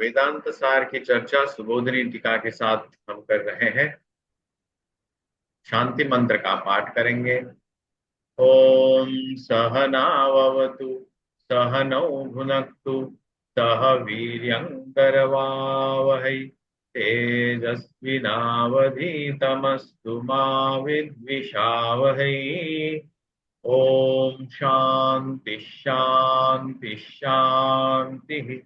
वेदांत सार की चर्चा सुबोधनी टीका के साथ हम कर रहे हैं। शांति मंत्र का पाठ करेंगे। ओम सहनावतु सहनौ भुनक्तु सह वीर्यंकरवावहै तेजस्विनावधीतमस्तु मा विद्विषावहै। ओम शांति शांति शांति।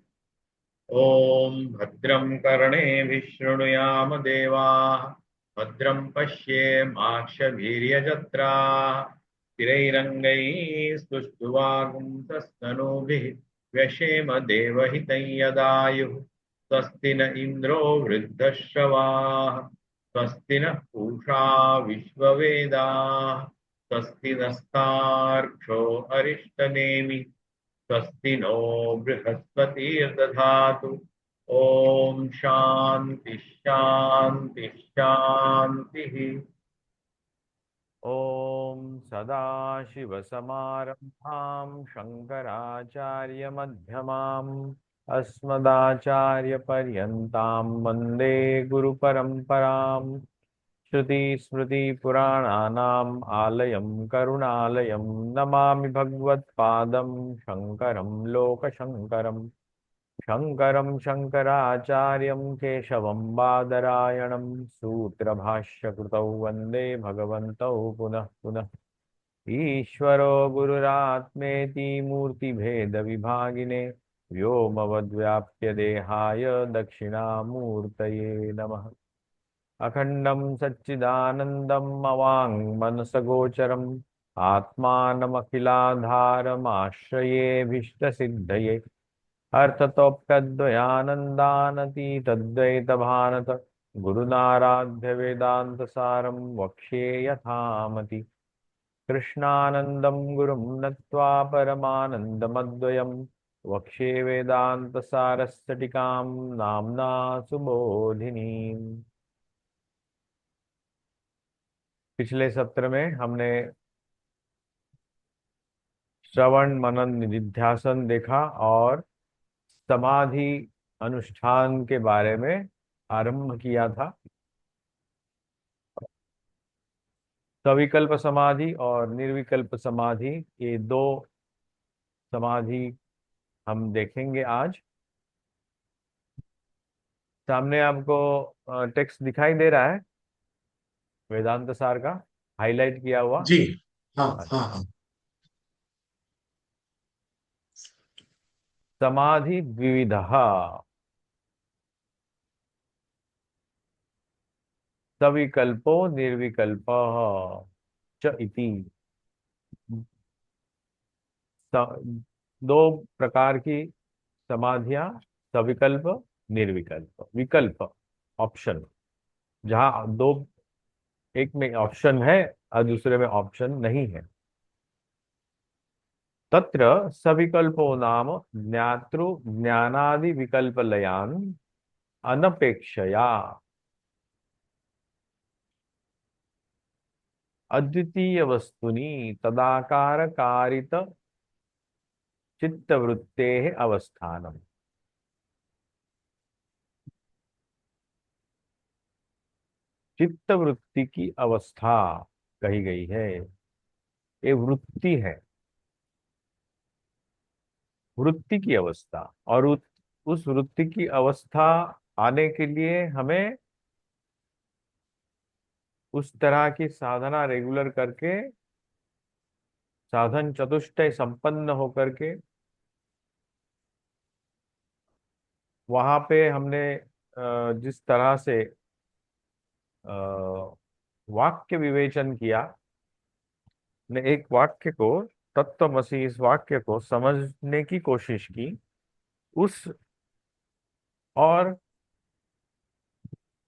ओम भद्रं कर्णेभिः शृणुयाम देवाः भद्रं पश्येमाक्षभिर्यजत्राः स्थिरैरङ्गैः स्तुष्ट्वागुंसस्तनूभिः व्यशेम देवहितं यदायुः। स्वस्ति न इन्द्रो वृद्धश्रवाः स्वस्ति नः पूषा विश्ववेदाः स्वस्ति नस्तार्क्ष्यो अरिष्टनेमिः स्वस्ति नो बृहस्पतिर्दधातु। ओम शांति शांति शांति। ॐ सदाशिवसमारम्भां शङ्कराचार्यमध्यमाम् अस्मदाचार्यपर्यन्तां वन्दे गुरुपरम्पराम्। श्रुतिस्मृतिपुराणानाम् आलयं करुणालयं नमामि भगवत्पादं शङ्करं लोकशङ्करम्। शङ्करं शङ्कराचार्यं केशवं बादरायणं सूत्रभाष्यकृतौ वन्दे भगवन्तौ पुनः पुनः। ईश्वरो गुरुरात्मेति मूर्तिभेदविभागिने व्योमवद्व्याप्य देहाय दक्षिणामूर्तये नमः। अखण्डं सच्चिदानन्दम् अवाङ्मनसगोचरम् आत्मानमखिलाधारमाश्रयेऽभीष्टसिद्धये अर्थतोऽप्यद्वयानन्दानतीतद्वैतभानत गुरुनाराध्य वेदान्तसारं वक्ष्ये यथामति। कृष्णानन्दं गुरुं नत्वा परमानन्दमद्वयं वक्ष्ये वेदान्तसारस्सटिकां नाम्ना सुबोधिनीम्। पिछले सत्र में हमने श्रवण मनन निधिध्यासन देखा और समाधि अनुष्ठान के बारे में आरंभ किया था। सविकल्प समाधि और निर्विकल्प समाधि, ये दो समाधि हम देखेंगे आज। सामने आपको टेक्स्ट दिखाई दे रहा है वेदांत सार का, हाईलाइट किया हुआ। जी। हाँ हाँ हाँ। समाधि द्विविधः सविकल्पो निर्विकल्पः च इति। दो प्रकार की समाधियां, सविकल्प निर्विकल्प। विकल्प ऑप्शन, जहां दो, एक में ऑप्शन है और दूसरे में ऑप्शन नहीं है। तत्र सविकल्पो नाम ज्ञातृ ज्ञानादि विकल्पलयान् अनपेक्षया अद्वितीय वस्तुनि तदाकार कारित चित्तवृत्तेः अवस्थानम्। चित्तवृत्ति की अवस्था कही गई है, ये वृत्ति है, वृत्ति की अवस्था। और उस वृत्ति की अवस्था आने के लिए हमें उस तरह की साधना रेगुलर करके, साधन चतुष्टय संपन्न होकर के, वहां पे हमने जिस तरह से वाक्य विवेचन किया, ने एक वाक्य को, तत्वमसि इस वाक्य को समझने की कोशिश की, उस और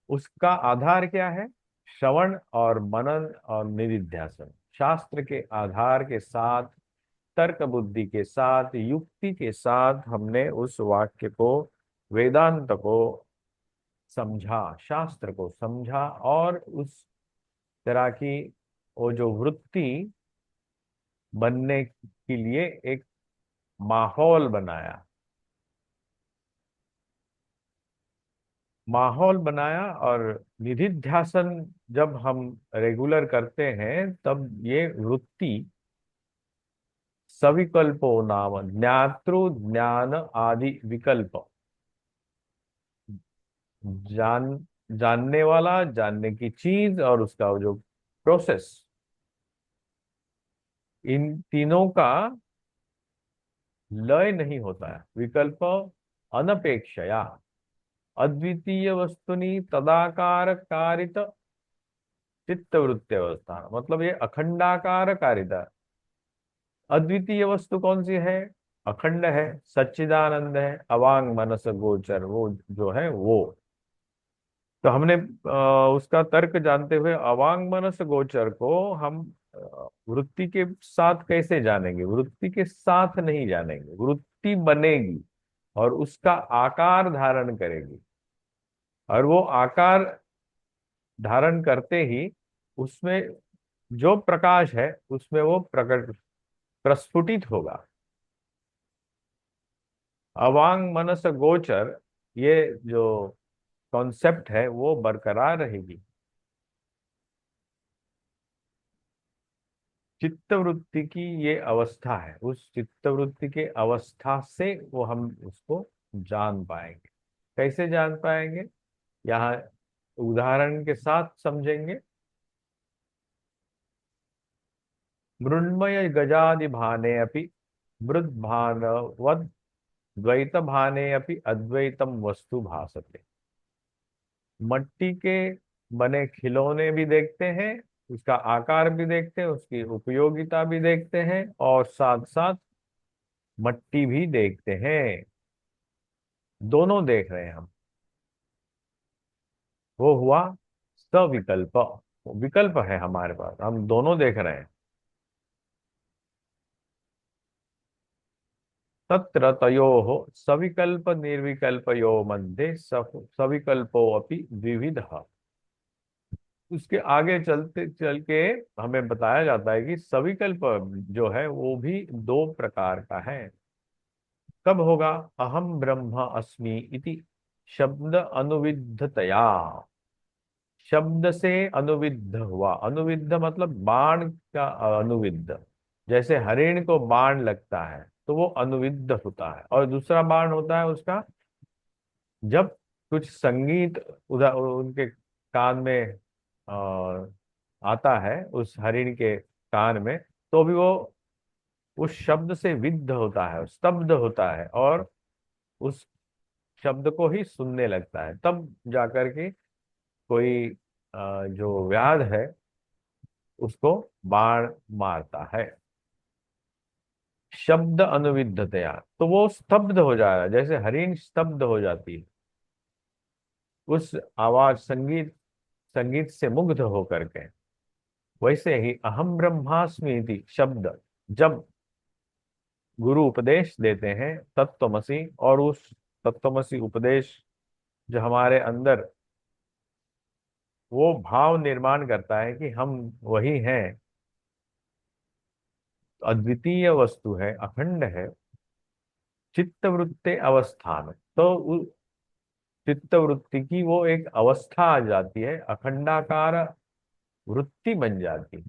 उसका आधार क्या है? श्रवण और मनन और निधिध्यासन। शास्त्र के आधार के साथ, तर्क बुद्धि के साथ, युक्ति के साथ हमने उस वाक्य को, वेदांत को समझा, शास्त्र को समझा और उस तरह की वो जो वृत्ति बनने के लिए एक माहौल बनाया। माहौल बनाया। और निधिध्यासन जब हम रेगुलर करते हैं तब ये वृत्ति सविकल्पो नाम ज्ञातृ ज्ञान आदि विकल्प, जान जानने वाला, जानने की चीज और उसका जो प्रोसेस, इन तीनों का लय नहीं होता है। विकल्प अनपेक्षया अद्वितीय वस्तुनि तदाकार कारित चित्तवृत्ति अवस्था, मतलब ये अखंडाकार कारिता। अद्वितीय वस्तु कौन सी है? अखंड है, सच्चिदानंद है, अवांग मनस गोचर, वो जो है वो। तो हमने उसका तर्क जानते हुए अवांग मनस गोचर को हम वृत्ति के साथ कैसे जानेंगे? वृत्ति के साथ नहीं जानेंगे, वृत्ति बनेगी और उसका आकार धारण करेगी, और वो आकार धारण करते ही उसमें जो प्रकाश है उसमें वो प्रकट प्रस्फुटित होगा। अवांग मनस गोचर, ये जो कॉन्सेप्ट है वो बरकरार रहेगी। चित्तवृत्ति की ये अवस्था है, उस चित्तवृत्ति के अवस्था से वो हम उसको जान पाएंगे। कैसे जान पाएंगे? यहाँ उदाहरण के साथ समझेंगे। मृण्मय गजादि भाने अपि मृद भानवद द्वैत भाने अपि अद्वैतम वस्तु भासते। मट्टी के बने खिलौने भी देखते हैं, उसका आकार भी देखते हैं, उसकी उपयोगिता भी देखते हैं, और साथ साथ मट्टी भी देखते हैं। दोनों देख रहे हैं हम। वो हुआ सविकल्प। विकल्प है हमारे पास, हम दोनों देख रहे हैं। तत्र तयोः सविकल्प निर्विकल्पयो मध्ये सविकल्पो अपि द्विविधः। उसके आगे चलते चल के हमें बताया जाता है कि सविकल्प जो है वो भी दो प्रकार का है। कब होगा? अहम ब्रह्म अस्मि इति शब्द अनुविद्धतया। शब्द से अनुविद्ध हुआ। अनुविद्ध मतलब बाण का अनुविद्ध। जैसे हरिण को बाण लगता है तो वो अनुविद्ध होता है, और दूसरा बाण होता है उसका जब कुछ संगीत उधर उनके कान में आता है, उस हरिण के कान में, तो भी वो उस शब्द से विद्ध होता है, स्तब्ध होता है, और उस शब्द को ही सुनने लगता है। तब जाकर के कोई जो व्याध है उसको बाण मारता है। शब्द अनुविद्धतया, तो वो स्तब्ध हो जा रहा है, जैसे हरिण स्तब्ध हो जाती है उस आवाज संगीत संगीत से मुग्ध होकर के। वैसे ही अहम ब्रह्मास्मि इति शब्द जब गुरु उपदेश देते हैं तत्वमसि, और उस तत्वमसि उपदेश जो हमारे अंदर वो भाव निर्माण करता है कि हम वही हैं, अद्वितीय वस्तु है, अखंड है, चित्तवृत्ति अवस्था में, तो उस चित्तवृत्ति की वो एक अवस्था आ जाती है, अखंडाकार वृत्ति बन जाती है।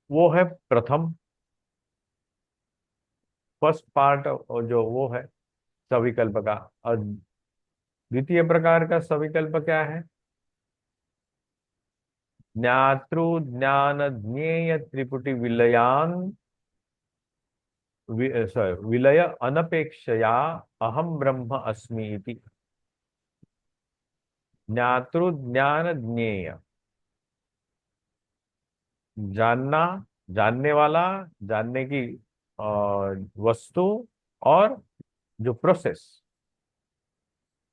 वो है प्रथम, फर्स्ट पार्ट, जो वो है सविकल्प का। और द्वितीय प्रकार का सविकल्प क्या है? ज्ञातृ ज्ञान ज्ञेय त्रिपुटी विलयान सॉरी विलय अनपेक्षया अहम ब्रह्म अस्मि इति। ज्ञातृ ज्ञान ज्ञेय, जानना, जानने वाला, जानने की अ, वस्तु, और जो प्रोसेस,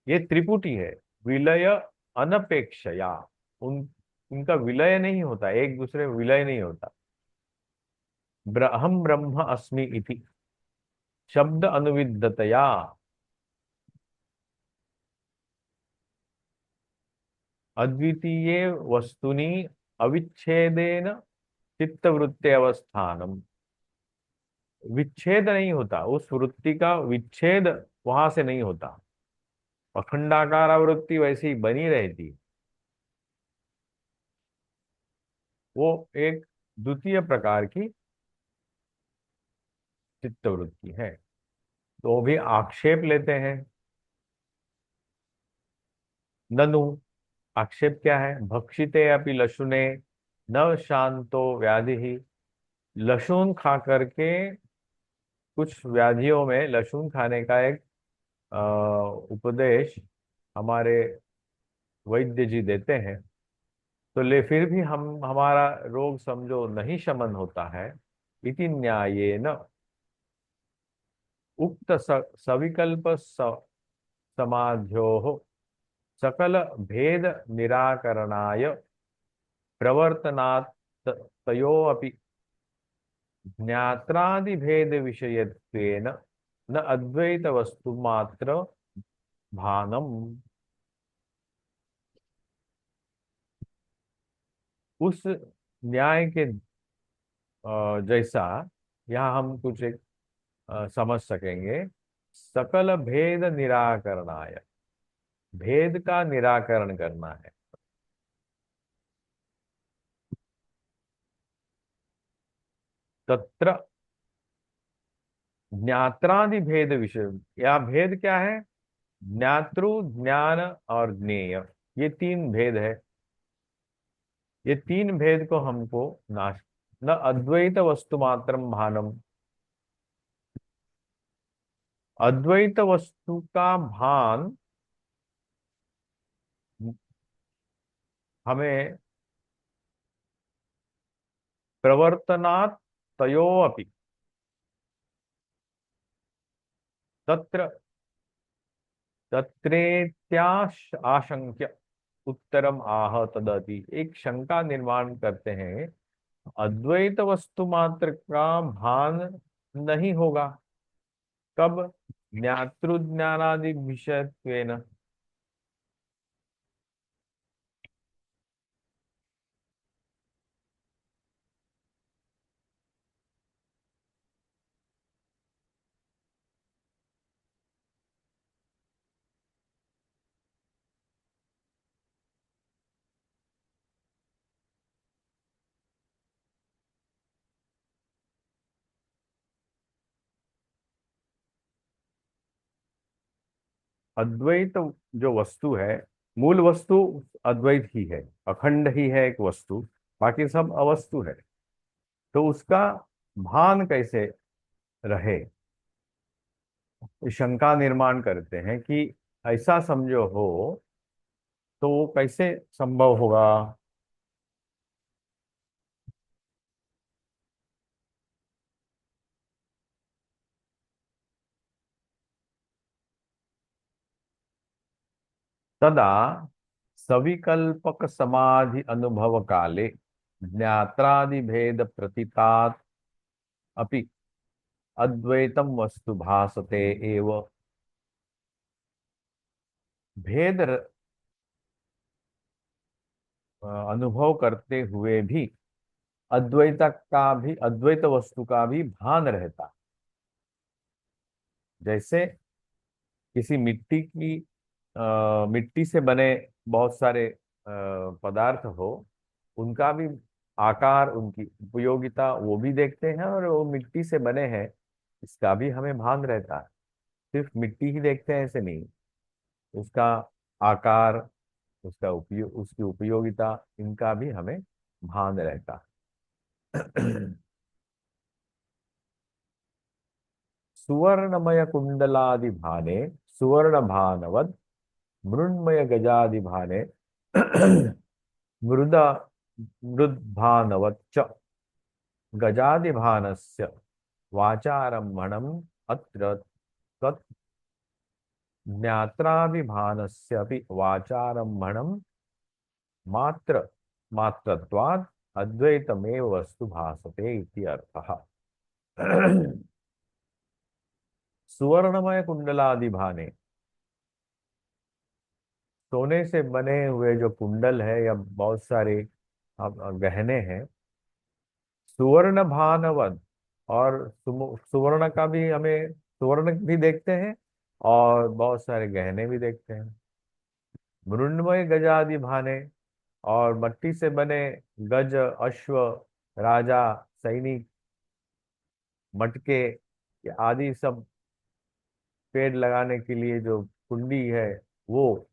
ये त्रिपुटी है। विलय अनपेक्षया, उन उनका विलय नहीं होता, एक दूसरे में विलय नहीं होता। अहम ब्रह्म अस्मि इति शब्द अनुविद्धतया अद्वितीय वस्तुनि अविच्छेदेन चित्तवृत्ति अवस्थानम। विच्छेद नहीं होता, उस वृत्ति का विच्छेद वहां से नहीं होता। अखंडाकार आवृत्ति वैसे ही बनी रहती। वो एक द्वितीय प्रकार की चित्त वृत्ति है। तो वो भी आक्षेप लेते हैं। ननु, आक्षेप क्या है? भक्षिते अपि लशुने न शांतो व्याधि ही। लहसुन खा करके कुछ व्याधियों में लहसुन खाने का एक उपदेश हमारे वैद्य जी देते हैं। तो ले फिर भी हम हमारा रोग समझो नहीं शमन होता है। इति न्यायेन उक्त सविकल्प समाध्योः सकल भेद निराकरणाय प्रवर्तनात् तयोरपि ज्ञात्रादि भेद विषयत्वेन न अद्वैत वस्तु मात्र भानम। उस न्याय के जैसा यहाँ हम कुछ एक समझ सकेंगे। सकल भेद निराकरणाय, भेद का निराकरण करना है। तत्र ज्ञात्रादि भेद विषय, या भेद क्या है? ज्ञातृ, ज्ञान और ज्ञेय, ये तीन भेद है। ये तीन भेद को हमको नाश, न अद्वैत वस्तु मात्रम भानम। अद्वैत वस्तु का भान हमें प्रवर्तनात् तयोरपि, तत्र तत्रेत्याश आशंक्य उत्तरम आह तदति, एक शंका निर्माण करते हैं। अद्वैत वस्तु मात्र का भान नहीं होगा। कब? ज्ञातृ ज्ञानादि विषयत्वेन। अद्वैत जो वस्तु है, मूल वस्तु अद्वैत ही है, अखंड ही है एक वस्तु, बाकी सब अवस्तु है। तो उसका भान कैसे रहे, शंका निर्माण करते हैं कि ऐसा समझो हो तो वो कैसे संभव होगा। तदा सविकल्पक समाधि अनुभव काले ज्ञात्रादि भेद प्रतीतात अपि अद्वैतम वस्तु भासते एव। भेद अनुभव करते हुए भी अद्वैत वस्तु का भी भान रहता। जैसे किसी मिट्टी से बने बहुत सारे पदार्थ हो, उनका भी आकार, उनकी उपयोगिता वो भी देखते हैं, और वो मिट्टी से बने हैं इसका भी हमें भान रहता है। सिर्फ मिट्टी ही देखते हैं ऐसे नहीं, उसका आकार, उसकी उपयोगिता, इनका भी हमें भान रहता है। सुवर्णमय कुंडलादि भाने सुवर्ण भानवद मृण्मय गजादि भाने मृदा मृद्भानवच्च गजादिभानस्य वाचारम्भणम् अत्र तत् ज्ञात्राभिभानस्यपि वाचारम्भणम् मात्र मात्रत्वात् अद्वैतमेव वस्तु भासते इति अर्थः। सुवर्णमय कुंडलादि भाने, सोने से बने हुए जो कुंडल है या बहुत सारे गहने हैं, सुवर्ण भानवत, और सुवर्ण का भी हमें, सुवर्ण भी देखते हैं और बहुत सारे गहने भी देखते हैं। मृण्मय गजादि भाने, और मट्टी से बने गज, अश्व, राजा, सैनिक, मटके, ये आदि सब, पेड़ लगाने के लिए जो कुंडी है वो।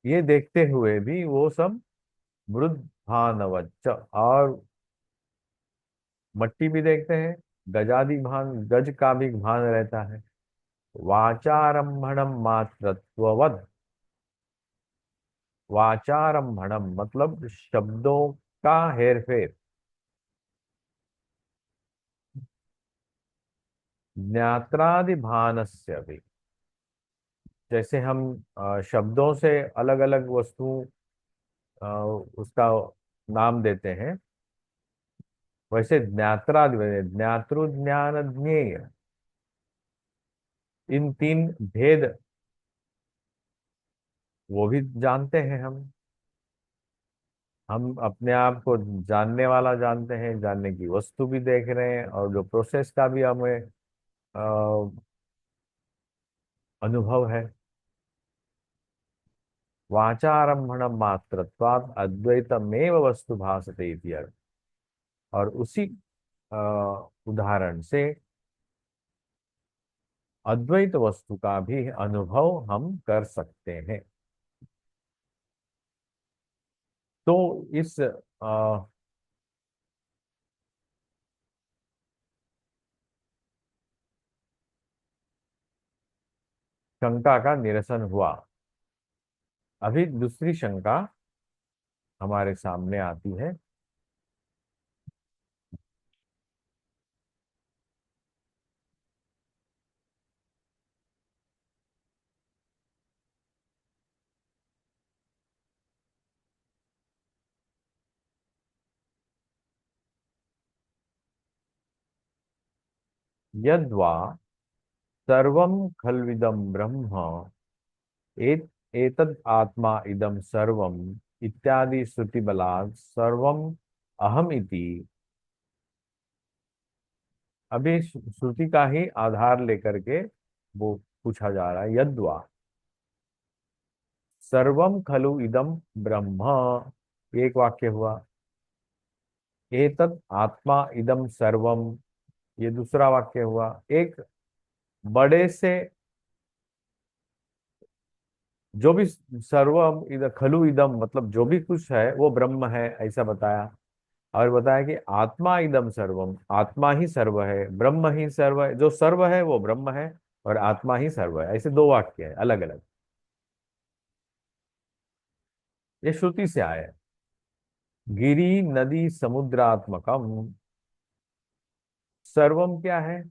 ये देखते हुए भी वो सब मृद भानवच्च, और मट्टी भी देखते हैं, गजादि भान, गज का भी भान रहता है। वाचारंभणम मात्रत्ववद, वाचारंभणम मतलब शब्दों का हेर फेर, ज्ञात्रादि भानस्य भी, जैसे हम शब्दों से अलग अलग वस्तु उसका नाम देते हैं, वैसे ज्ञात्रादि, ज्ञातृ ज्ञान ज्ञेय, इन तीन भेद वो भी जानते हैं हम अपने आप को जानने वाला जानते हैं, जानने की वस्तु भी देख रहे हैं, और जो प्रोसेस का भी हमें अनुभव है। वाचारंभण मात्रत्वात् अद्वैतमेव वस्तु भासते इति अर्थ। और उसी अ, उदाहरण से अद्वैत वस्तु का भी अनुभव हम कर सकते हैं। तो इस शंका का निरसन हुआ। अभी दूसरी शंका हमारे सामने आती है। यद्वा सर्वं खल्विदं ब्रह्म, एत एतद् आत्मा इदं सर्वम् इत्यादि श्रुति बलात् सर्वम् अहम इति। अभी श्रुति का ही आधार लेकर के वो पूछा जा रहा है। यद्वा सर्वम खलु इदम ब्रह्म, एक वाक्य हुआ। एतद् आत्मा इदम सर्वम, ये दूसरा वाक्य हुआ। एक बड़े से, जो भी सर्वम इद खलु इदम मतलब जो भी कुछ है वो ब्रह्म है, ऐसा बताया। और बताया कि आत्मा इदम सर्वम, आत्मा ही सर्व है, ब्रह्म ही सर्व है, जो सर्व है वो ब्रह्म है, और आत्मा ही सर्व है। ऐसे दो वाक्य है अलग अलग, ये श्रुति से आया है। गिरी नदी समुद्रात्मकम, सर्वम क्या है,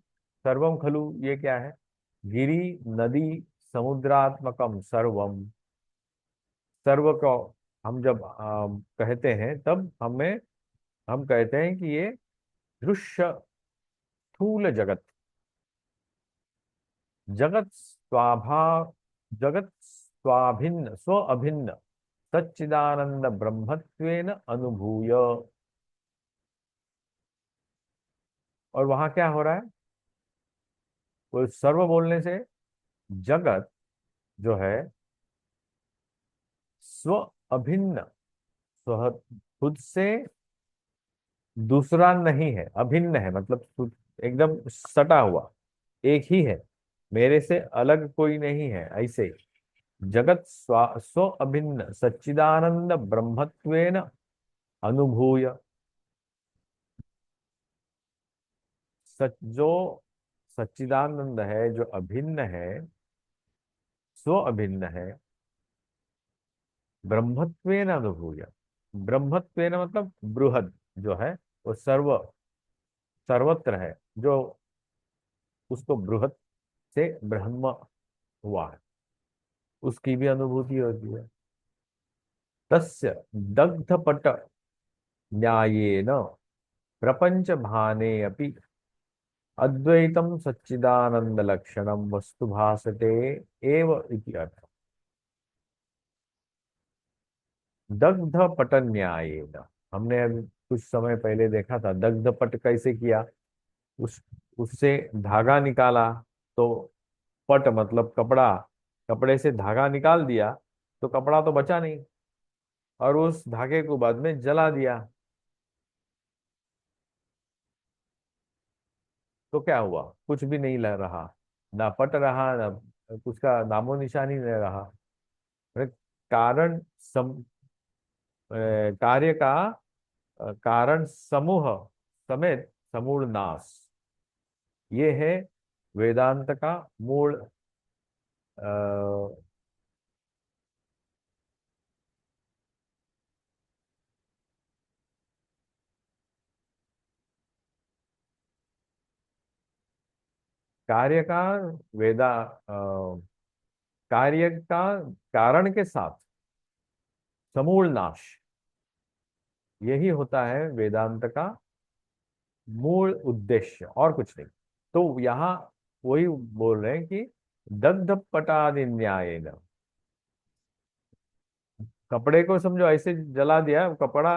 सर्वम खलु ये क्या है। गिरी नदी समुद्रात्मकम सर्वम, सर्व को हम जब कहते हैं तब हम कहते हैं कि ये दृश्य स्थूल जगत, जगत स्वाभा जगत स्वाभिन्न स्व अभिन्न सच्चिदानंद ब्रह्मत्वेन अनुभूय। और वहां क्या हो रहा है, वो सर्व बोलने से जगत जो है स्व अभिन्न, स्व खुद से दूसरा नहीं है, अभिन्न है, मतलब एकदम सटा हुआ, एक ही है, मेरे से अलग कोई नहीं है, ऐसे। जगत स्व अभिन्न सच्चिदानंद ब्रह्मत्वेन अनुभूय। जो सच्चिदानंद है, जो अभिन्न है, स्व अभिन्न है, ब्रह्मत्वेन अनुभूय। ब्रह्मत्वेन मतलब बृहद जो है, वो सर्वत्र है, जो उसको बृहद से ब्रह्म हुआ है, उसकी भी अनुभूति होती है। तस्य दग्धपट न्यायेन प्रपंच भाने अपि अद्वैतम सच्चिदानंद लक्षणम वस्तु भासते एव इति अर्थ। दग्ध पट न्यायेन, हमने अभी कुछ समय पहले देखा था दग्ध पट कैसे किया। उस उससे धागा निकाला, तो पट मतलब कपड़ा, कपड़े से धागा निकाल दिया तो कपड़ा तो बचा नहीं, और उस धागे को बाद में जला दिया, तो क्या हुआ? कुछ भी नहीं लग रहा, ना पट रहा, ना कुछ का नामो निशानी नहीं रहा। अरे, कारण अ, कार्य का कारण समूह समेत समूल नाश, ये है वेदांत का मूल कार्य का कार्य का कारण के साथ समूल नाश, यही होता है वेदांत का मूल उद्देश्य, और कुछ नहीं। तो यहाँ वही बोल रहे हैं कि दग्ध पटादि न्याय, कपड़े को समझो ऐसे जला दिया, कपड़ा,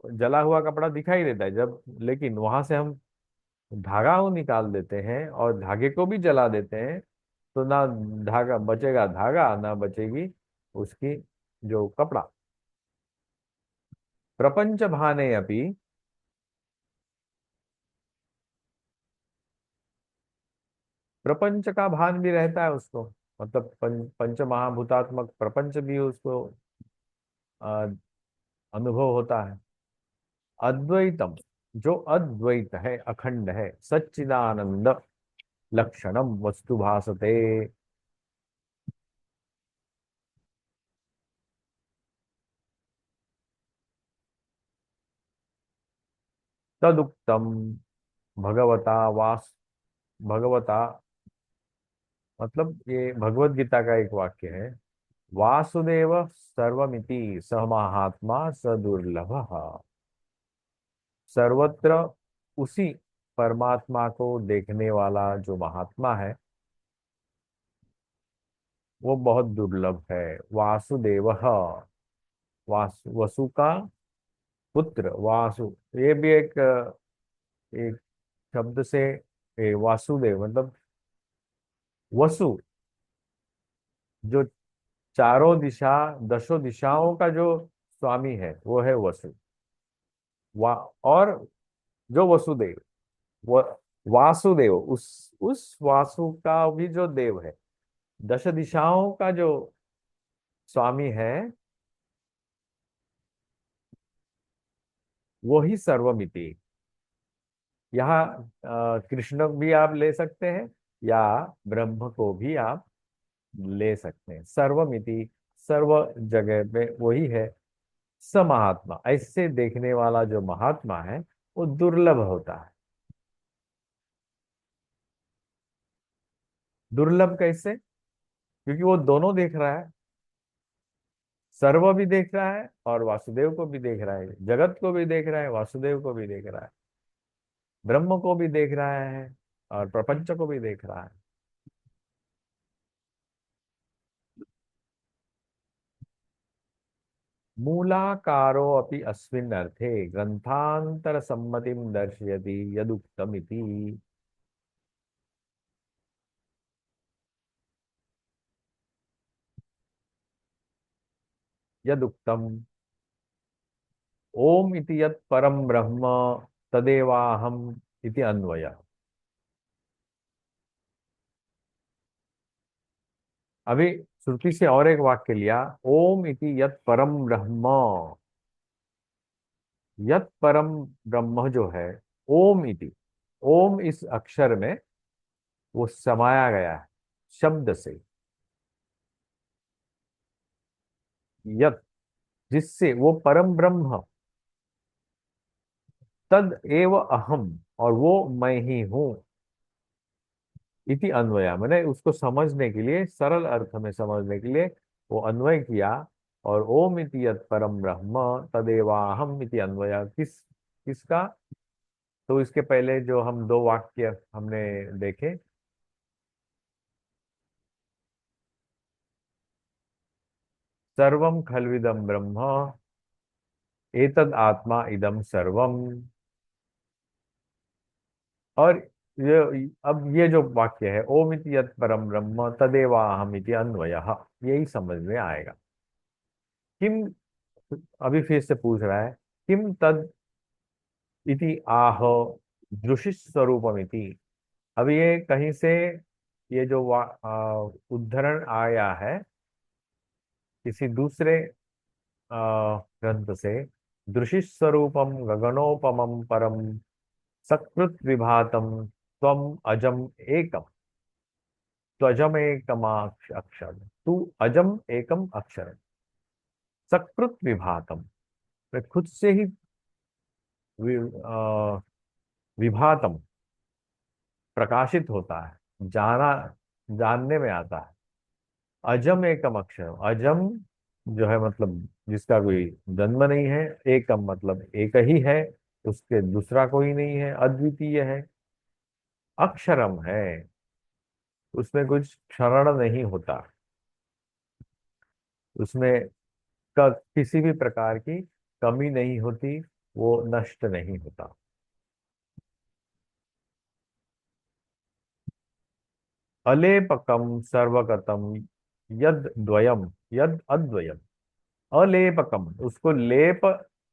जला हुआ कपड़ा दिखाई देता है जब, लेकिन वहां से हम धागा को निकाल देते हैं और धागे को भी जला देते हैं, तो ना धागा बचेगा, धागा ना बचेगी उसकी जो कपड़ा। प्रपंच भाने अपि, प्रपंच का भान भी रहता है उसको, मतलब पंच महाभूतात्मक प्रपंच भी उसको अ, अनुभव होता है। अद्वैतम, जो अद्वैत है, अखंड है, सच्चिदानंद लक्षणम वस्तु भासते, तदुक्तम भगवता वास, भगवता मतलब ये भगवत गीता का एक वाक्य है, वासुदेव सर्वमिति स महात्मा स दुर्लभ। सर्वत्र उसी परमात्मा को देखने वाला जो महात्मा है वो बहुत दुर्लभ है। वासुदेव, वसु का पुत्र वासु, ये भी एक शब्द से, वासुदेव मतलब वसु, जो चारों दिशा, दसों दिशाओं का जो स्वामी है वो है वसु। वा और जो वसुदेव, वो वासुदेव, उस वासु का भी जो देव है, दश दिशाओं का जो स्वामी है, वो ही सर्वमिति। यहाँ कृष्ण भी आप ले सकते हैं, या ब्रह्म को भी आप ले सकते हैं। सर्वमिति, सर्व जगह पे वही है। स महात्मा, ऐसे देखने वाला जो महात्मा है वो दुर्लभ होता है। दुर्लभ कैसे? क्योंकि वो दोनों देख रहा है, सर्व भी देख रहा है और वासुदेव को भी देख रहा है, जगत को भी देख रहा है, वासुदेव को भी देख रहा है, ब्रह्म को भी देख रहा है और प्रपंच को भी देख रहा है। मूलाकारो अपि अस्मिन् अर्थे ग्रंथांतर सम्मतिं दर्शयति यदुक्तमिति। यदुक्तम ओम इति यत् परम ब्रह्म तदेवाहम इति अन्वय। अभी श्रुति से और एक वाक्य लिया, ओम इति यत् परम ब्रह्म, यत् परम ब्रह्म जो है, ओम इति, ओम इस अक्षर में वो समाया गया है शब्द से, यत्, जिससे वो परम ब्रह्म, तद एव अहम, और वो मैं ही हूं, इति अन्वया, मैंने उसको समझने के लिए, सरल अर्थ में समझने के लिए वो अन्वय किया। और ओम इति यत् परम ब्रह्म तदेवाहम इति अन्वय, किसका? तो इसके पहले जो हम दो वाक्य हमने देखे, सर्वम खल्विदम ब्रह्म एतद आत्मा इदम सर्वम, और अब ये जो वाक्य है, ओमिति यत् परम ब्रह्म तदेवाहमिति अन्वयः, यही समझ में आएगा। किम, अभी फिर से पूछ रहा है, किम तद इति आह दृशि स्वरूपमिति। अब ये कहीं से, ये जो उद्धरण आया है किसी दूसरे ग्रंथ से, दृशि स्वरूपम गगनोपमम परम सकृत विभातम त्वम अजम एकम, त्वजम एकम अक्षर, तू अजम एकम अक्षर, सकृत विभातम, मैं खुद से ही विभातम, प्रकाशित होता है, जाना, जानने में आता है। अजम एकम अक्षर, अजम जो है मतलब जिसका कोई जन्म नहीं है, एकम मतलब एक ही है, उसके दूसरा कोई नहीं है, अद्वितीय है, अक्षरम है, उसमें कुछ क्षरण नहीं होता, उसमें किसी भी प्रकार की कमी नहीं होती, वो नष्ट नहीं होता। अलेपकम सर्वगतम यद द्वयम, यद अद्वयम, अलेपकम, उसको लेप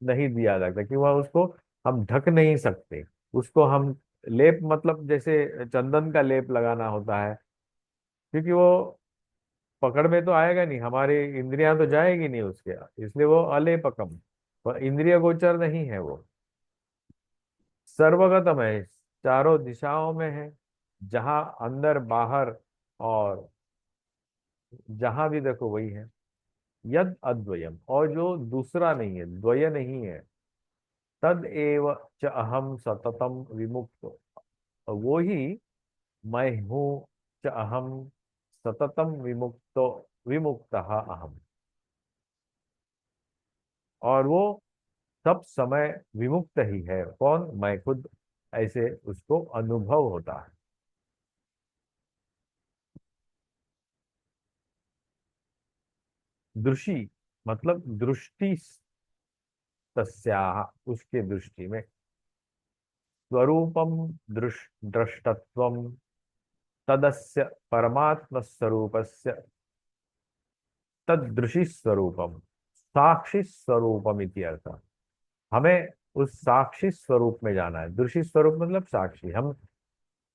नहीं दिया जाता कि वह, उसको हम ढक नहीं सकते, उसको हम, लेप मतलब जैसे चंदन का लेप लगाना होता है, क्योंकि वो पकड़ में तो आएगा नहीं, हमारी इंद्रियां तो जाएगी नहीं उसके, इसलिए वो अलेपकम, वह इंद्रिय गोचर नहीं है वो। सर्वगतम है, चारों दिशाओं में है, जहां अंदर बाहर और जहां भी देखो वही है। यद अद्वयम, और जो दूसरा नहीं है, द्वय नहीं है, तद एव च अहम सततम विमुक्त, वो ही मैं हूँ, च अहम सततम विमुक्तो, विमुक्त अहम, और वो सब समय विमुक्त ही है, कौन, मैं खुद, ऐसे उसको अनुभव होता है। दृषि मतलब दृष्टि, तस्याः उसके दृष्टि में, स्वरूपम दृष्टत्वम तदस्य परमात्म स्वरूपस्य तदृशि स्वरूपम साक्षी स्वरूपम इति अर्थ। हमें उस साक्षी स्वरूप में जाना है। दृश्य स्वरूप मतलब साक्षी, हम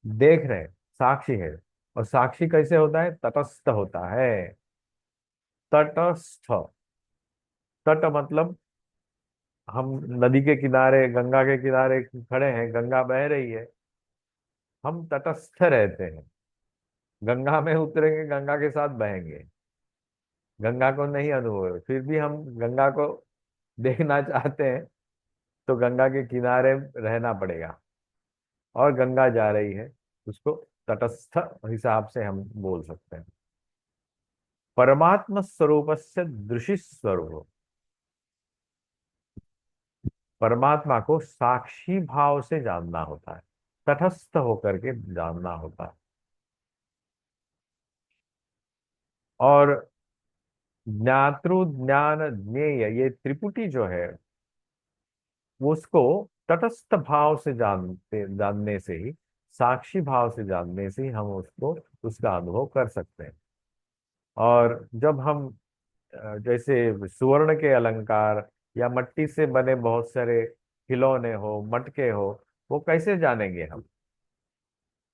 देख रहे हैं, साक्षी है। और साक्षी कैसे होता है, तटस्थ होता है। तटस्थ, तट मतलब हम नदी के किनारे, गंगा के किनारे खड़े हैं, गंगा बह रही है, हम तटस्थ रहते हैं, गंगा में उतरेंगे, गंगा के साथ बहेंगे, गंगा को नहीं अनुभव है, फिर भी हम गंगा को देखना चाहते हैं, तो गंगा के किनारे रहना पड़ेगा, और गंगा जा रही है, उसको तटस्थ हिसाब से हम बोल सकते हैं। परमात्म स्वरूप से दृशि स्वरूप, परमात्मा को साक्षी भाव से जानना होता है, तटस्थ होकर के जानना होता है। और ज्ञातृ ज्ञान ज्ञेय, ये त्रिपुटी जो है, उसको तटस्थ भाव से जानने से ही, साक्षी भाव से जानने से ही हम उसको, उसका अनुभव कर सकते हैं। और जब हम जैसे सुवर्ण के अलंकार या मट्टी से बने बहुत सारे खिलौने हो, मटके हो, वो कैसे जानेंगे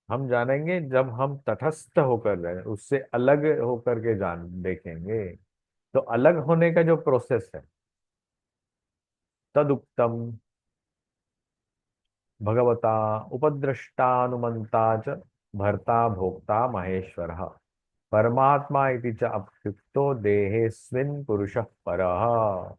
हम जानेंगे जब हम तटस्थ होकर जाए, उससे अलग होकर के जान देखेंगे। तो अलग होने का जो प्रोसेस है, तदुक्तम भगवता उपद्रष्टानुमंता च भर्ता भोक्ता महेश्वर परमात्मा इति च अप्युक्तो देहेस्मिन् पुरुषः परः।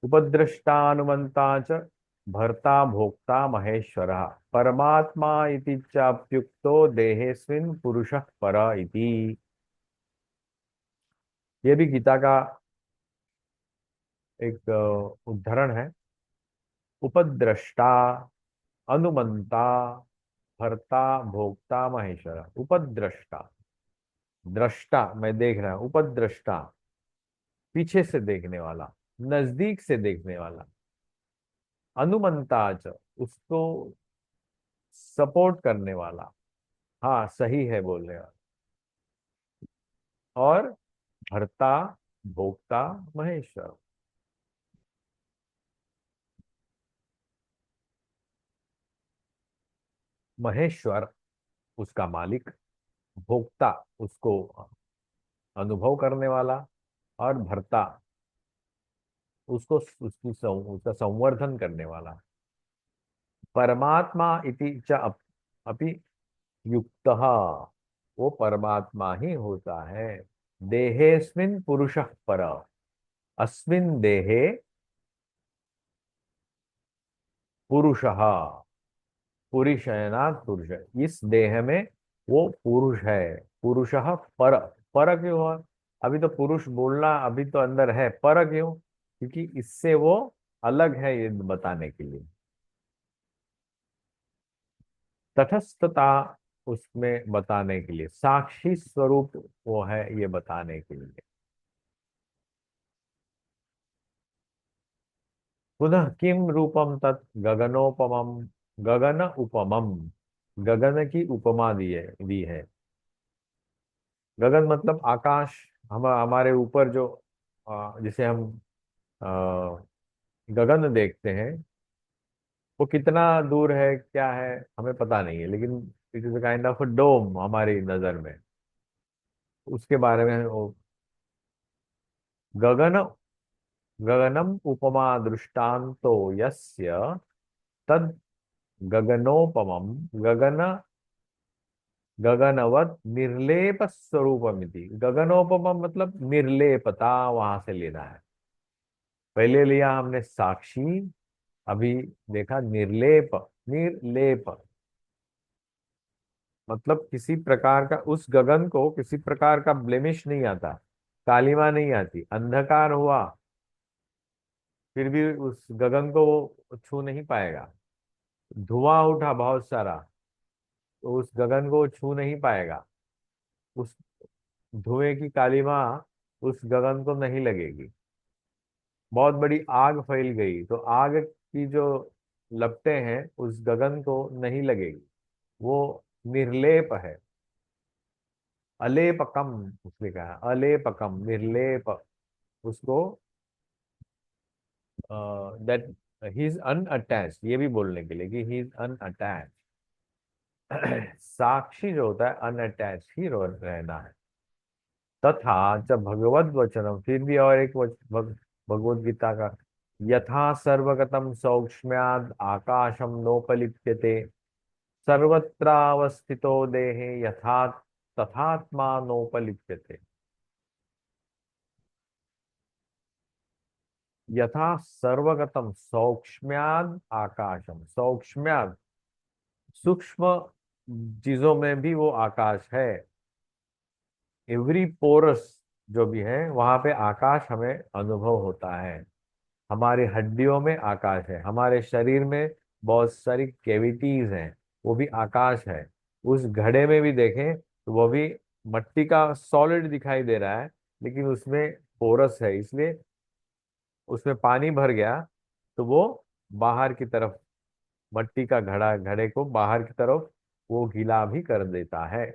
उपद्रष्टानुमन्ता च भर्ता भोक्ता महेश्वरः परमात्मा इति चाप्युक्तो देहेस्मिन् पुरुषः पर इति। ये भी गीता का एक उद्धरण है। उपद्रष्टा, अनुमंता, भर्ता, भोक्ता, महेश्वर। उपद्रष्टा, दृष्टा मैं देख रहा हूं, उपद्रष्टा पीछे से देखने वाला, नजदीक से देखने वाला। अनुमंताच, उसको सपोर्ट करने वाला, हाँ सही है बोलने वाला। और भर्ता, भोक्ता, महेश्वर। महेश्वर उसका मालिक, भोक्ता उसको अनुभव करने वाला, और भर्ता उसको उसका संवर्धन करने वाला। परमात्मा इति च अपि युक्तः, वो परमात्मा ही होता है। देहेस्मिन् पुरुषः पर, अस्मिन् देहे पुरुषः, पुरुषयनात् पुरुष, इस देह में वो पुरुष है। पुरुषः पर, पर क्यों है? अभी तो पुरुष बोलना अभी तो अंदर है, पर क्यों? क्योंकि इससे वो अलग है, ये बताने के लिए। तटस्थता उसमें बताने के लिए, साक्षी स्वरूप वो है ये बताने के लिए। पुनः किम रूपम तत् गगनोपमम, गगन उपमम, गगन की उपमा दी है। गगन मतलब आकाश, हम हमारे ऊपर जो जिसे हम अ, गगन देखते हैं, वो कितना दूर है क्या है हमें पता नहीं है, लेकिन it is kind of dome हमारी नजर में। उसके बारे में वो गगन, गगनम उपमा दृष्टान्तो यस्य तद गगनोपमम, गगन गगनवत निर्लेप स्वरूपमिति। गगनोपमम मतलब निर्लेपता, वहां से लेना है। पहले लिया हमने साक्षी, अभी देखा निर्लेप। निर्लेप मतलब किसी प्रकार का, उस गगन को किसी प्रकार का ब्लेमिश नहीं आता, कालिमा नहीं आती। अंधकार हुआ फिर भी उस गगन को वो छू नहीं पाएगा। धुआं उठा बहुत सारा, तो उस गगन को छू नहीं पाएगा। उस धुएं की कालिमा उस गगन को नहीं लगेगी। बहुत बड़ी आग फैल गई तो आग की जो लपटें हैं उस गगन को नहीं लगेगी। वो निर्लेप है। अलेपकम, उसने कहा अलेपकम, निर्लेप। उसको दैट ही इज अनअटैच्ड, ये भी बोलने के लिए कि ही इज अनअटैच्ड। साक्षी जो होता है अनअटैच ही रहना है। तथा जब भगवत वचनम, फिर भी और एक भगवत गीता का, यथा सर्वगतम सौक्ष्म्याद आकाशम नोपलिप्यते सर्वत्रावस्थितो देहे यथा तथात्मा नोपलिप्यते। यथा सर्वगतम सौक्ष्म्याद आकाशम, सौक्ष्म्याद सूक्ष्म चीजों में भी वो आकाश है। एवरी पोरस जो भी है वहां पे आकाश हमें अनुभव होता है। हमारी हड्डियों में आकाश है, हमारे शरीर में बहुत सारी कैविटीज हैं, वो भी आकाश है। उस घड़े में भी देखें तो वो भी मट्टी का सॉलिड दिखाई दे रहा है, लेकिन उसमें पोरस है, इसलिए उसमें पानी भर गया तो वो बाहर की तरफ, मट्टी का घड़ा घड़े को बाहर की तरफ वो गीला भी कर देता है।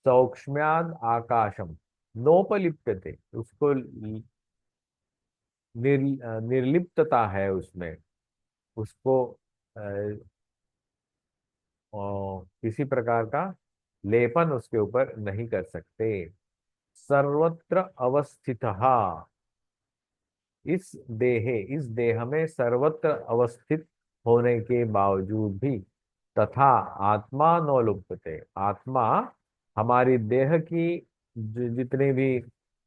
सौक्ष्म्याद आकाशम नोपलिप्यते, उसको निर्लिप्तता है उसमें। उसको अ, किसी प्रकार का लेपन उसके ऊपर नहीं कर सकते। सर्वत्र अवस्थित, इस देह में सर्वत्र अवस्थित होने के बावजूद भी, तथा आत्मा नोलुप्यते, आत्मा हमारी देह की जितनी भी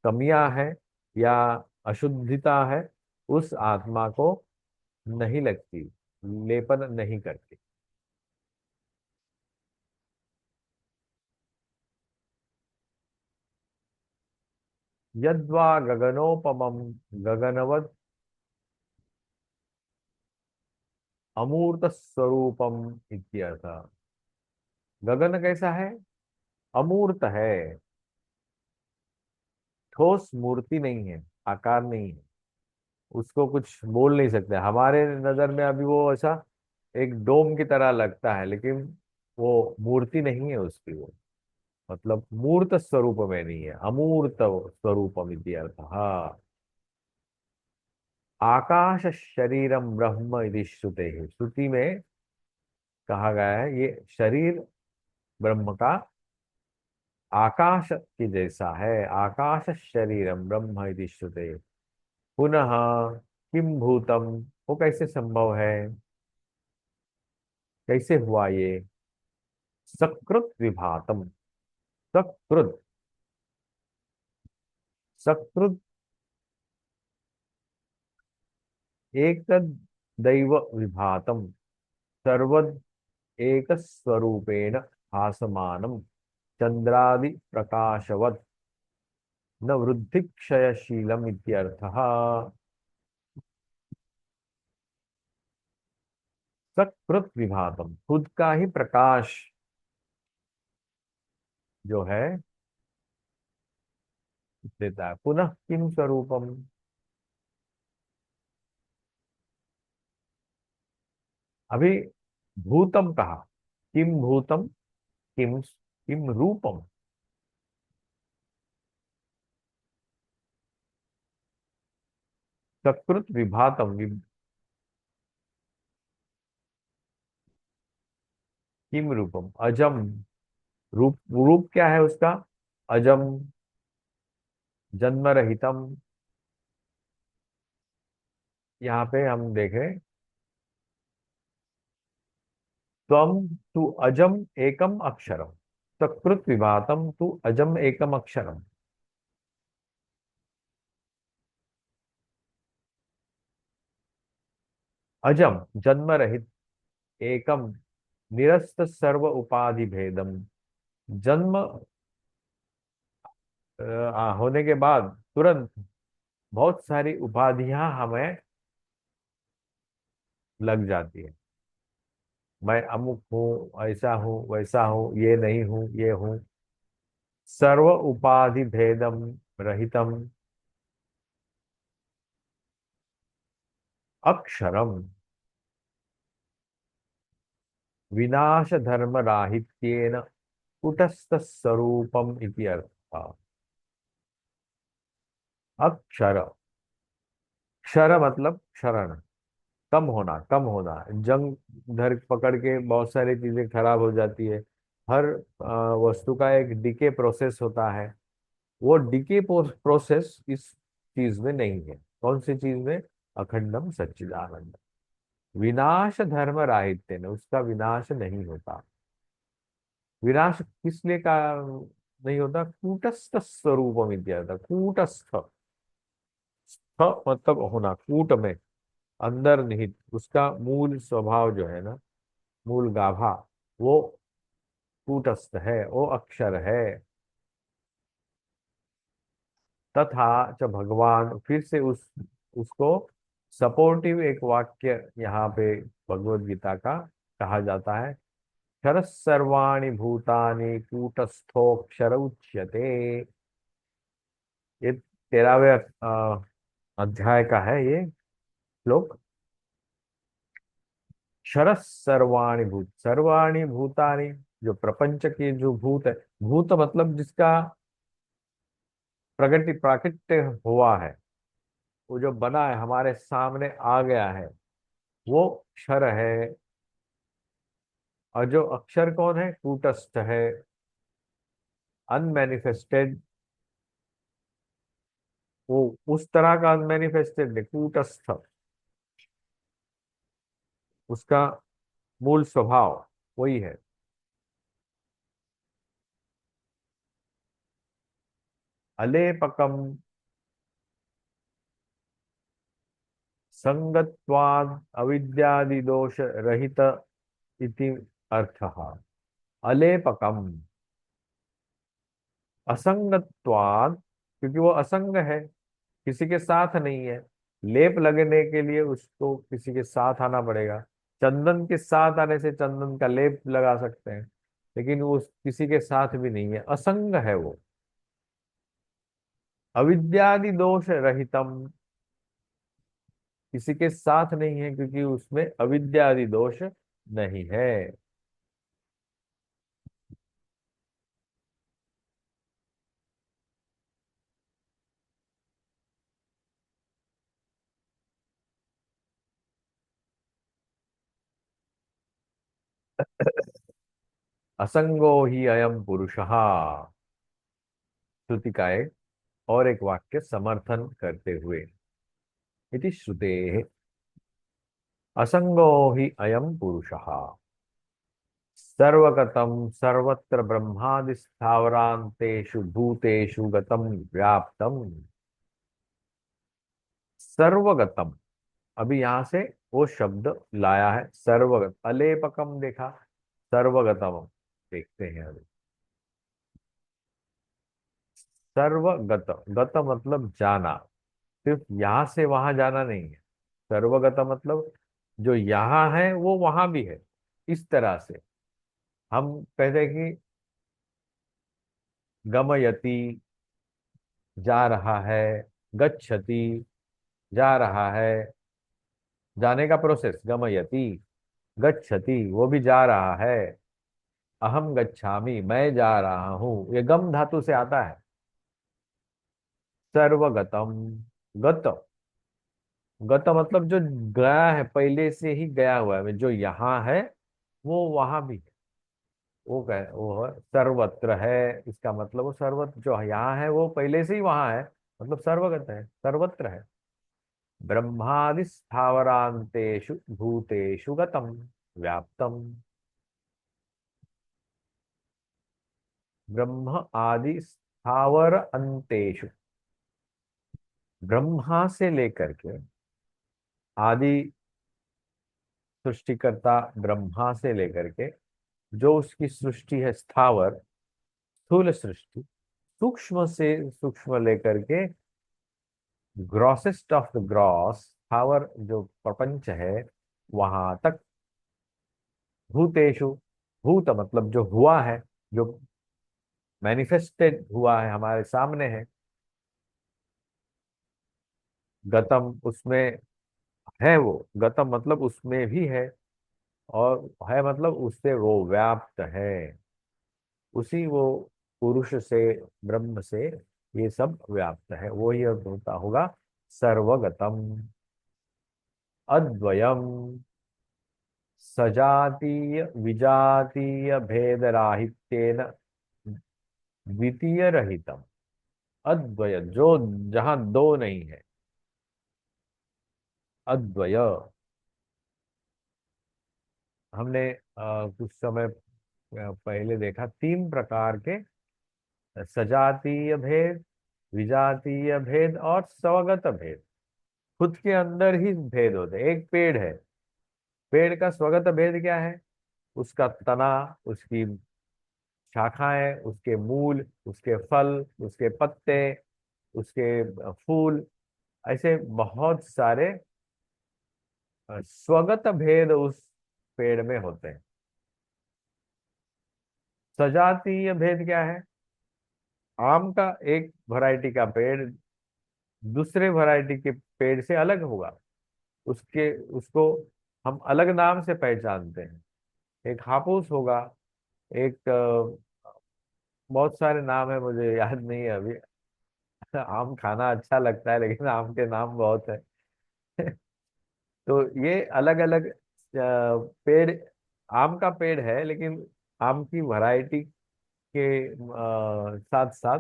कमियां हैं या अशुद्धता है उस आत्मा को नहीं लगती, लेपन नहीं करती। यद्वा गगनोपमं गगनवत् अमूर्त स्वरूपम इत्यर्थ। गगन कैसा है? अमूर्त है, ठोस मूर्ति नहीं है, आकार नहीं है, उसको कुछ बोल नहीं सकते। हमारे नजर में अभी वो ऐसा एक डोम की तरह लगता है, लेकिन वो मूर्ति नहीं है उसकी, वो मतलब मूर्त स्वरूप में नहीं है, अमूर्त स्वरूपम इत्यर्थ। हाँ। आकाश शरीरम ब्रह्म इति श्रुते है, श्रुति में कहा गया है ये शरीर ब्रह्म का आकाश के जैसा है। आकाश शरीरम ब्रह्म इति श्रुते। पुनः किम भूतम, वो कैसे संभव है, कैसे हुआ ये? सकृत विभातम, सकृत, सकृत एक दैव विभातम, सर्वद एक स्वरूपेण भासमानम, चंद्रादि प्रकाशवत, न वृद्धि क्षयशीलम इत्यर्थः। सकृत विभातम, खुद का ही प्रकाश जो है देता है। पुनः किम स्वरूपम, अभी भूतम कहा, किम भूतम, किम किम रूपम। सकृत विभातम किम रूपम, अजम, रूप, रूप क्या है उसका? अजम, जन्म रहितम। यहाँ पे हम देखें, त्वम तु अजम एकम अक्षरम, सकृत विभातम तु अजम एकम अक्षरम। अजम, जन्म रहित, एकम, निरस्त सर्व उपाधि भेदम। जन्म होने के बाद तुरंत बहुत सारी उपाधियां हमें लग जाती है। मैं अमुक हूँ, ऐसा हूँ, वैसा हूँ, ये नहीं हूँ, ये हूँ। सर्व उपाधि भेदम रहितम अक्षरम, विनाश धर्म राहित्येन कुटस्थ स्वरूपम इति अर्थ। अक्षर, क्षर मतलब क्षरण, कम होना, कम होना। जंग धर पकड़ के बहुत सारी चीजें खराब हो जाती है। हर वस्तु का एक डिके प्रोसेस होता है। वो डिके प्रोसेस इस चीज में नहीं है। कौन सी चीज में? अखंडम सच्चिदानंद। विनाश धर्म राहित्य ने, उसका विनाश नहीं होता। विनाश किस लिए का नहीं होता? कूटस्थ स्वरूप विद्या था, कूटस्थ, स्थ मतलब होना, कूट में, अंदर निहित, उसका मूल स्वभाव जो है ना, मूल गाभा, वो कूटस्थ है, वो अक्षर है। तथा च भगवान, फिर से उस उसको सपोर्टिव एक वाक्य यहाँ पे भगवत गीता का कहा जाता है। क्षर सर्वाणि भूतानि कूटस्थोक्षर उच्यते। ये 13वें अध्याय का है ये श्लोक। क्षर सर्वाणि भूत, सर्वाणि भूतानि, जो प्रपंच के जो भूत है, भूत मतलब जिसका प्रगति प्राकट्य हुआ है, वो जो बना है, हमारे सामने आ गया है, वो क्षर है। और जो अक्षर कौन है? कूटस्थ है, अनमैनिफेस्टेड। वो उस तरह का अनमैनिफेस्टेड है, कूटस्थ, उसका मूल स्वभाव वही है। अलेपकम, संगत्वाद अविद्यादि दोष रहित इति अर्थः। अलेपकम, असंगत्वाद, क्योंकि वो असंग है, किसी के साथ नहीं है। लेप लगने के लिए उसको किसी के साथ आना पड़ेगा। चंदन के साथ आने से चंदन का लेप लगा सकते हैं, लेकिन वो किसी के साथ भी नहीं है, असंग है वो। अविद्यादि दोष रहितम, किसी के साथ नहीं है क्योंकि उसमें अविद्यादि दोष नहीं है। असंगो ही अयम पुरुषः, श्रुति का एक और एक वाक्य समर्थन करते हुए, इति श्रुते असंगो ही अयम पुरुषः सर्वगतम सर्वत्र ब्रह्मादि स्थावरांतेषु भूतेषु गतम व्याप्तम। सर्वगतम, अभी यहां से वो शब्द लाया है सर्वगत। अलेपकम देखा, सर्वगतम देखते हैं अभी। सर्वगत, गत मतलब जाना, सिर्फ यहां से वहां जाना नहीं है। सर्वगत मतलब जो यहाँ है वो वहां भी है। इस तरह से हम कहते हैं कि गमयति, जा रहा है, गच्छति, जा रहा है, जाने का प्रोसेस गमयति। गच्छति, वो भी जा रहा है। अहम गच्छामि, मैं जा रहा हूं, ये गम धातु से आता है। सर्वगतम, गत, गत मतलब जो गया है, पहले से ही गया हुआ है, जो यहाँ है वो वहां भी है। वो है सर्वत्र है, इसका मतलब वो सर्वत्र जो यहाँ है वो पहले से ही वहां है, मतलब सर्वगत है, सर्वत्र है। ब्रह्मादि स्थावरांतेषु भूतेषु गतम व्याप्तम। ब्रह्म आदि स्थावर अंतेषु, ब्रह्मा से लेकर के, आदि सृष्टिकर्ता ब्रह्मा से लेकर के, जो उसकी सृष्टि है स्थावर, स्थूल सृष्टि, सूक्ष्म से सूक्ष्म लेकर के ग्रॉसेस्ट ऑफ द ग्रॉस स्थावर जो प्रपंच है वहां तक। भूतेषु, भूत मतलब जो हुआ है, जो मैनिफेस्टेड हुआ है, हमारे सामने है। गतम उसमें है वो, गतम मतलब उसमें भी है, और है मतलब उससे वो व्याप्त है। उसी वो पुरुष से, ब्रह्म से ये सब व्याप्त है, वो ही अर्थ होता होगा सर्वगतम। अद्वयम, सजातीय विजातीय भेद राहित्येन द्वितीय रहितम। अद्वय जो, जहां दो नहीं है। अद्वय, हमने कुछ समय पहले देखा तीन प्रकार के, सजातीय भेद, विजातीय भेद और स्वगत भेद। खुद के अंदर ही भेद होते हैं। एक पेड़ है, पेड़ का स्वगत भेद क्या है? उसका तना, उसकी शाखाएं, उसके मूल, उसके फल, उसके पत्ते, उसके फूल, ऐसे बहुत सारे स्वगत भेद उस पेड़ में होते हैं। सजातीय भेद क्या है? आम का एक वैरायटी का पेड़ दूसरे वैरायटी के पेड़ से अलग होगा, उसके उसको हम अलग नाम से पहचानते हैं। एक हापुस होगा, एक बहुत सारे नाम है, मुझे याद नहीं है अभी। आम खाना अच्छा लगता है लेकिन आम के नाम बहुत है। तो ये अलग अलग पेड़, आम का पेड़ है लेकिन आम की वैरायटी के साथ साथ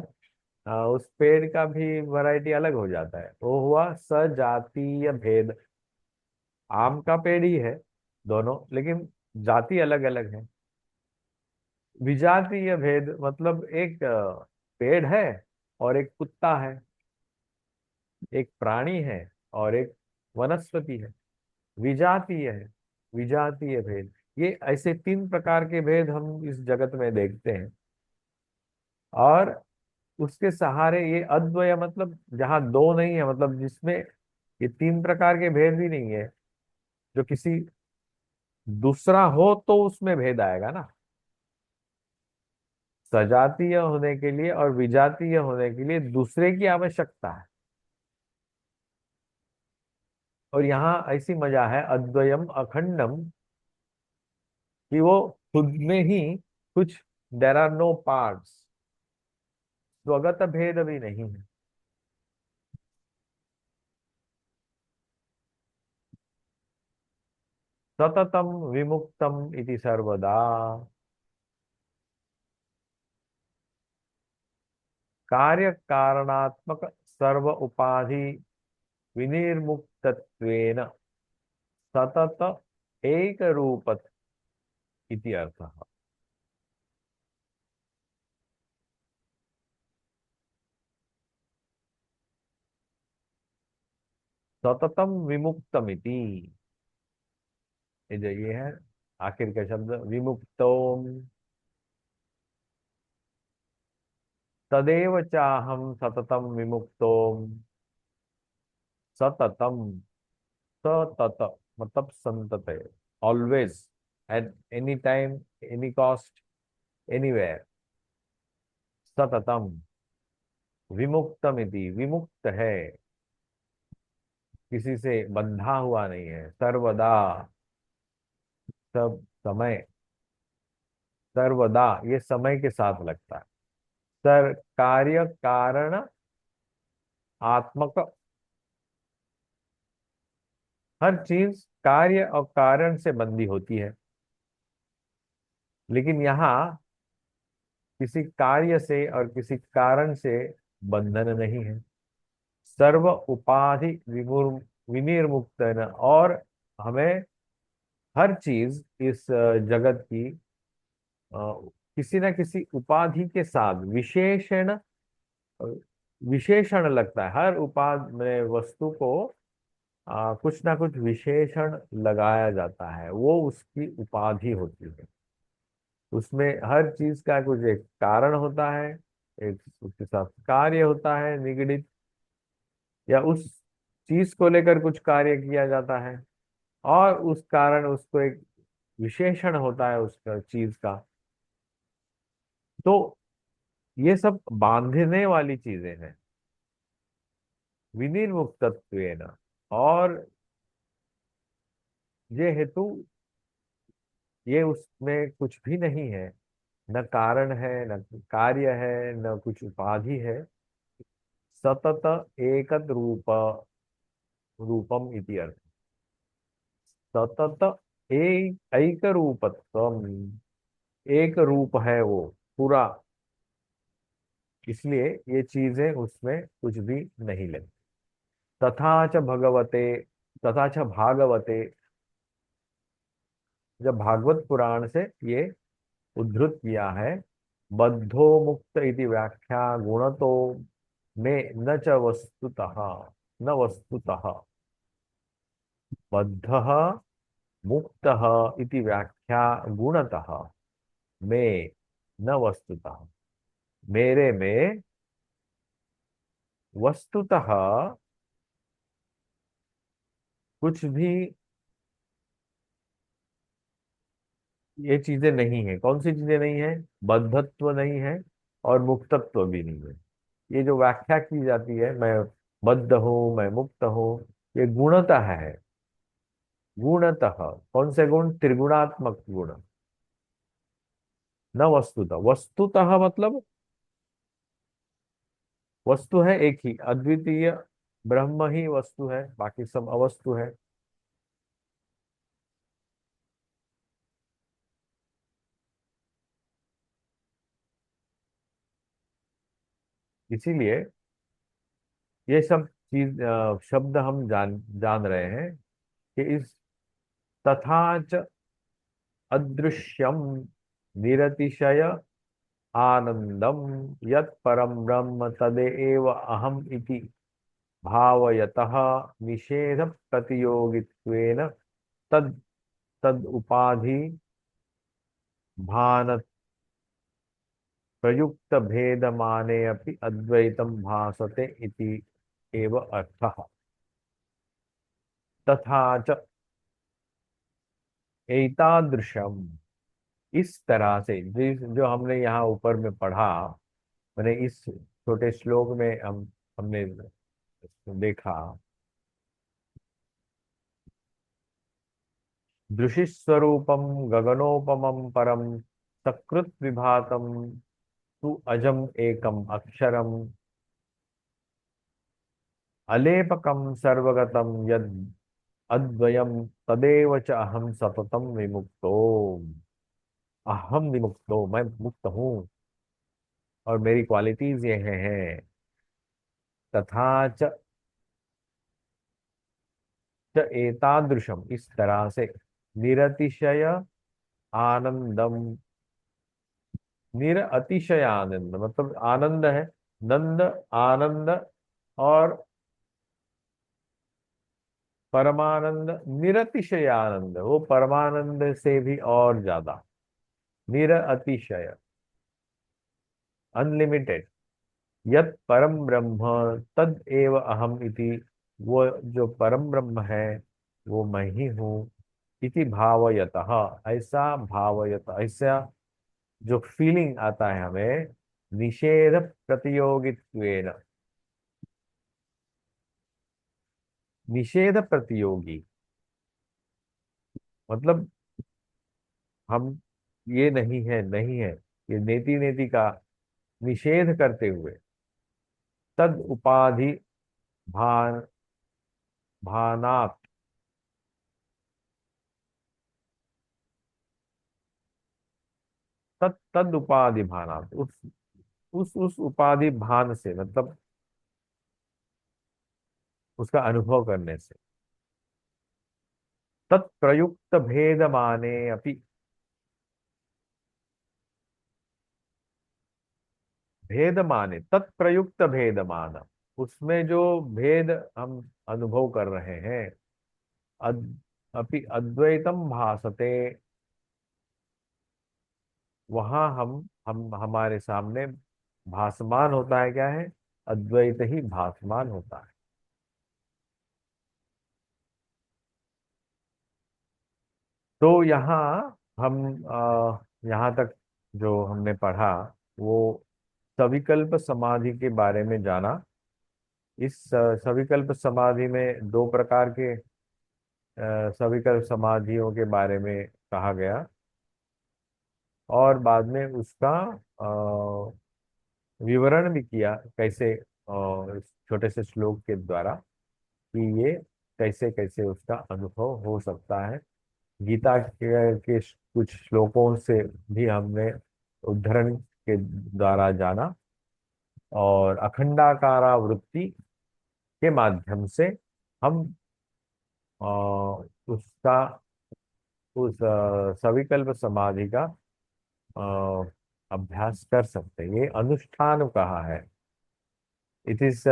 उस पेड़ का भी वैरायटी अलग हो जाता है, वो हुआ सजातीय भेद। आम का पेड़ ही है दोनों, लेकिन जाति अलग अलग है। विजातीय भेद मतलब एक पेड़ है और एक कुत्ता है, एक प्राणी है और एक वनस्पति है, विजातीय है, विजातीय भेद। ये ऐसे तीन प्रकार के भेद हम इस जगत में देखते हैं। और उसके सहारे ये अद्वय, मतलब जहाँ दो नहीं है, मतलब जिसमें ये तीन प्रकार के भेद भी नहीं है, जो किसी दूसरा हो तो उसमें भेद आएगा ना। सजातीय होने के लिए और विजातीय होने के लिए दूसरे की आवश्यकता है। और यहाँ ऐसी मजा है अद्वयम अखंडम, कि वो खुद में ही कुछ, देर आर नो पार्ट्स, स्वगत भेद भी नहीं है। सततम विमुक्तम इति सर्वदा, कार्य कारणात्मक सर्व उपाधि विनिर्मुक्तत्वेन सतत एक रूपत इति अर्थः। सततम विमुक्तमिति, ये जो ये है आखिर का शब्द विमुक्तोम, तदेव चाहम सततम विमुक्तोम। सततम, सतत मतलब संतत, always, at any time, any cost, anywhere. सततम विमुक्तमिति, विमुक्त है, किसी से बंधा हुआ नहीं है, सर्वदा, सब समय, सर्वदा ये समय के साथ लगता है। सर कार्य कारण आत्मक, हर चीज कार्य और कारण से बंधी होती है, लेकिन यहाँ किसी कार्य से और किसी कारण से बंधन नहीं है। सर्व उपाधि विनिर्मुक्त है ना, और हमें हर चीज इस जगत की किसी न किसी उपाधि के साथ विशेषण, विशेषण लगता है। हर उपाधि में वस्तु को कुछ ना कुछ विशेषण लगाया जाता है, वो उसकी उपाधि होती है। उसमें हर चीज का कुछ एक कारण होता है, एक उसके साथ कार्य होता है निगडित, या उस चीज को लेकर कुछ कार्य किया जाता है, और उस कारण उसको एक विशेषण होता है उसका चीज का। तो ये सब बांधने वाली चीजें हैं विनिर्मुक्तत्वेन। और ये हेतु, ये उसमें कुछ भी नहीं है, न कारण है, न कार्य है, न कुछ उपाधि है। सतत एकत रूप, रूपम इति अर्थ। सतत एक रूपत्वम, एक रूप है वो पूरा, इसलिए ये चीजें उसमें कुछ भी नहीं लगती। तथा च भगवते, तथा च भागवते, जब भागवत पुराण से ये उद्धृत किया है। बद्धो मुक्त इति व्याख्या गुणतो में न च वस्तुतः, न वस्तुतः, बद्धः मुक्तः इति व्याख्या गुणतः में न वस्तुतः, मेरे में वस्तुतः कुछ भी ये चीजें नहीं है। कौन सी चीजें नहीं है? बद्धत्व नहीं है और मुक्तत्व भी नहीं है। ये जो व्याख्या की जाती है, मैं बद्ध हूं, मैं मुक्त हूं, ये गुणतः है। गुणतः, कौन से गुण? त्रिगुणात्मक गुण। न वस्तुतः, वस्तुतः मतलब वस्तु है एक ही, अद्वितीय ब्रह्म ही वस्तु है, बाकी सब अवस्तु है। इसीलिए ये सब चीज शब्द हम जान जान रहे हैं कि इस तथा च अदृश्यम निरतिशय आनंदम यत् परम ब्रह्म तदेव अहम इति, भावयतः निषेध प्रतियोगित्वेन तद तद उपाधि भान प्रयुक्त भेदमाने अपि अद्वैतम भासते इति एव अर्थः। तथा च एतादृशम, इस तरह से, जिस जो हमने यहाँ ऊपर में पढ़ा, मैंने इस छोटे श्लोक में हमने देखा, दृशिस्वरूपम गगनोपमं परम सकृत विभातम तु अजम एकम अक्षरम अलेपकम सर्वगतम यद अद्वयम तदेव च अहम सततम विमुक्तो। अहम विमुक्तो, मैं मुक्त हूँ और मेरी क्वालिटीज ये हैं। तथा च च एतादृशम, इस तरह से, निरतिशय आनंदम, निरअतिशय आनंद मतलब आनंद है, नंद, आनंद, और परमानंद, निरतिशय आनंद, वो परमानंद से भी और ज्यादा, निरअतिशय, अनलिमिटेड, यत परम ब्रह्म तद एव अहम इति, वो जो परम ब्रह्म है वो मैं ही हूँ। इति भावयतः, ऐसा भावयत, ऐसा जो फीलिंग आता है हमें, निषेध प्रतियोगित्वेन, निषेध प्रतियोगी मतलब हम, ये नहीं है, नहीं है, ये नेति नेति का निषेध करते हुए, तद उपाधि भान भानात, तद तद उपाधि भानात, उस उपाधि भान से, मतलब उसका अनुभव करने से, तत्प्रयुक्त भेद माने अपि, भेद माने, तत्प्रयुक्त भेद मान, उसमें जो भेद हम अनुभव कर रहे हैं, अद, अपि अद्वैतम भासते, वहां हम हमारे सामने भासमान होता है, क्या है, अद्वैत ही भासमान होता है। तो यहाँ हम यहाँ तक जो हमने पढ़ा वो सविकल्प समाधि के बारे में जाना। इस सविकल्प समाधि में दो प्रकार के सविकल्प समाधियों के बारे में कहा गया, और बाद में उसका विवरण भी किया, कैसे इस छोटे से श्लोक के द्वारा, कि ये कैसे कैसे उसका अनुभव हो सकता है। गीता के कुछ श्लोकों से भी हमने उद्धरण के द्वारा जाना, और अखंडाकारा वृत्ति के माध्यम से हम उसका, उस सविकल्प समाधि का अभ्यास कर सकते हैं। ये अनुष्ठान कहा है, इट इज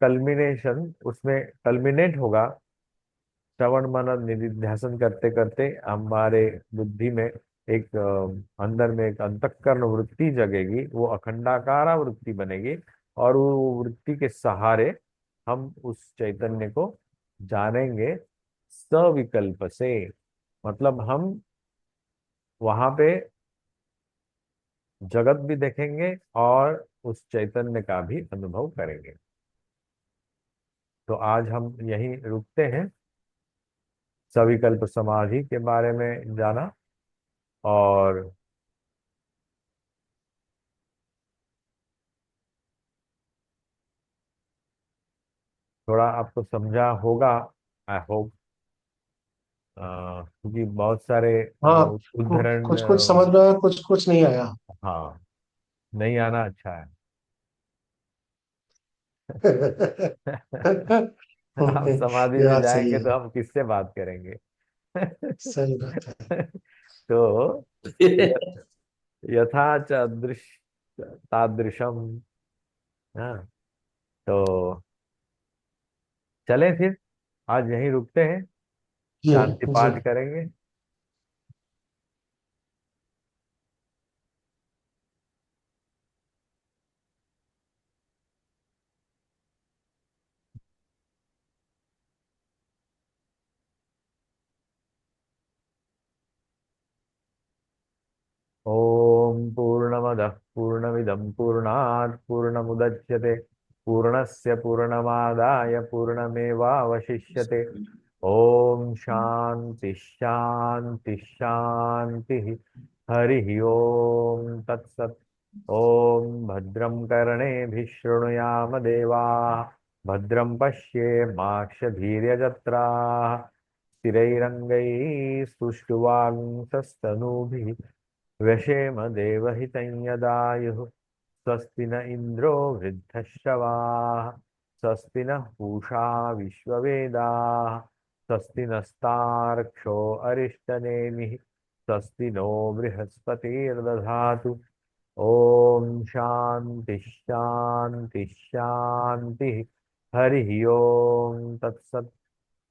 कल्मिनेशन, उसमें कल्मिनेट होगा। श्रवण मनन निधिध्यासन करते करते हमारे बुद्धि में एक अंदर में एक अंतःकरण वृत्ति जगेगी, वो अखंडाकारा वृत्ति बनेगी, और वो वृत्ति के सहारे हम उस चैतन्य को जानेंगे सविकल्प से। मतलब हम वहां पे जगत भी देखेंगे और उस चैतन्य का भी अनुभव करेंगे। तो आज हम यहीं रुकते हैं, सविकल्प समाधि के बारे में जाना, और थोड़ा आपको समझा होगा, आई होप, क्योंकि बहुत सारे हाँ, उद्धरण कुछ कुछ समझ में आया, कुछ कुछ नहीं आया। हाँ, नहीं आना अच्छा है। आप समाधि ये में बात सही जाएंगे है। तो हम किससे बात करेंगे? सही बात है। तो यथा च दृश तादृशम, हाँ, तो चलें फिर, आज यहीं रुकते हैं, जी शांति जी। पाठ करेंगे। ओम पूर्णमदः पूर्णमिदं पूर्णात् पूर्णमुदच्यते पूर्णस्य पूर्णमादाय पूर्णमेवावशिष्यते। ओम शांति शांति शांति। हरि ओम तत्सत्। ओम भद्रं कर्णेभिः शृणुयाम देवाः, भद्रं पश्येमाक्षधीर्यजत्राः, स्थिरैरङ्गैः सुष्ठुवागुंसस्तनूभिः व्यशेम देवहितं यदायुः। स्वस्ति न इन्द्रो वृद्धश्रवाः, स्वस्ति नः पूषा विश्ववेदाः, स्वस्ति नस्तार्क्ष्यो अरिष्टनेमिः, स्वस्ति नो बृहस्पतिर्दधातु। ओम शांति शांति शांति। हरि ओम तत्सत्।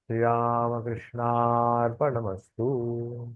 श्री रामकृष्णार्पणमस्तु।